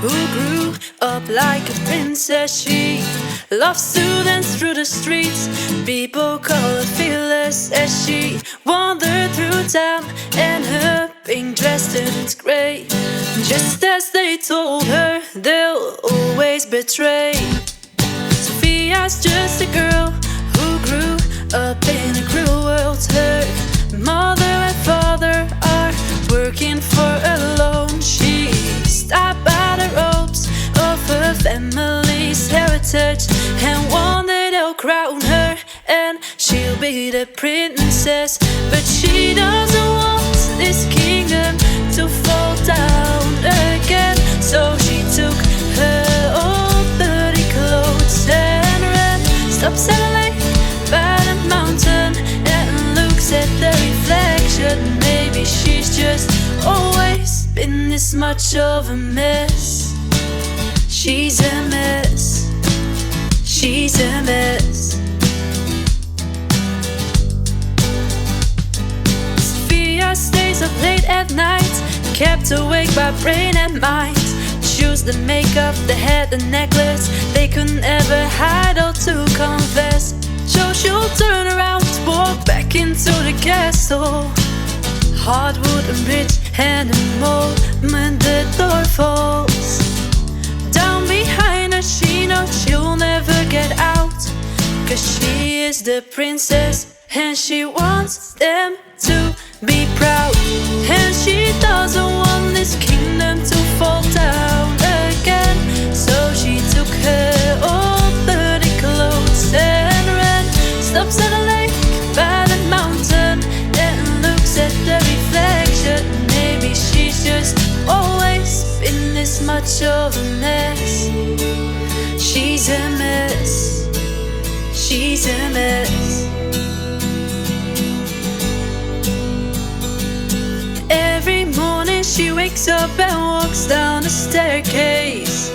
who grew up like a princess. She loves to dance through the streets. People call her fearless as she wandered through town, and her pink dress turns gray, just as they told her they'll always betray. Sophia's just a girl who grew up in a cruel world. Her mother and father are working for her alone. She stopped by the ropes of her family's heritage, and one day they'll crown her and she'll be the princess. But she doesn't want this kingdom to fall down again, so she took her old dirty clothes and ran. Stops at a lake by the mountain and looks at the reflection. Maybe she's just always been this much of a mess. She's a mess. She's a mess. Sophia stays up late at night, kept awake by brain and mind. Shoes, the makeup, the hair, the necklace, they couldn't ever hide or to confess. So she'll turn around to walk back into the castle. Hardwood and bridge, and the moment the door falls down behind her, she knows she'll never get out, 'cause she is the princess and she wants them to be proud. And she doesn't want this kingdom to fall down again, so she took her old dirty clothes and ran. Stops at a lake by the mountain and looks at the reflection. Maybe she's just always been this much of a mess. She's a mess. She's a mess. Every morning she wakes up and walks down the staircase,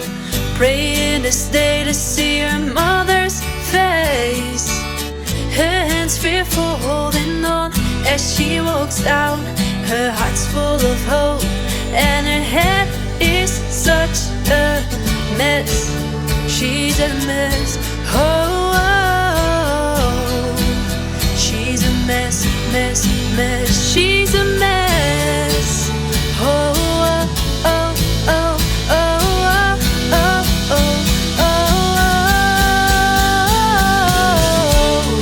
praying this day to see her mother's face. Her hands fearful holding on as she walks down. Her heart's full of hope and her head is such a mess. She's a mess. Oh, oh. She's a mess, mess, mess. She's a mess. Oh, oh, oh, oh, oh, oh, oh, oh.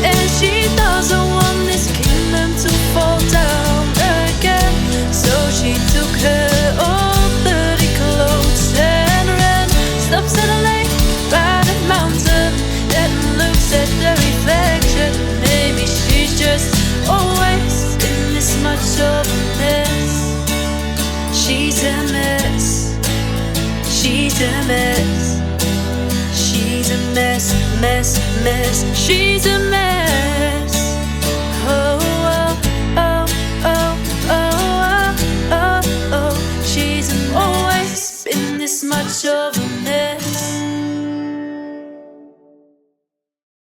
And she doesn't want this kingdom to fall down again, so she took her old dirty clothes and ran. Stops at a lake by the mountain and looks at the reflection. Maybe she's just always been this much of a mess. She's a mess. She's a mess. She's a mess, mess, mess. She's a mess.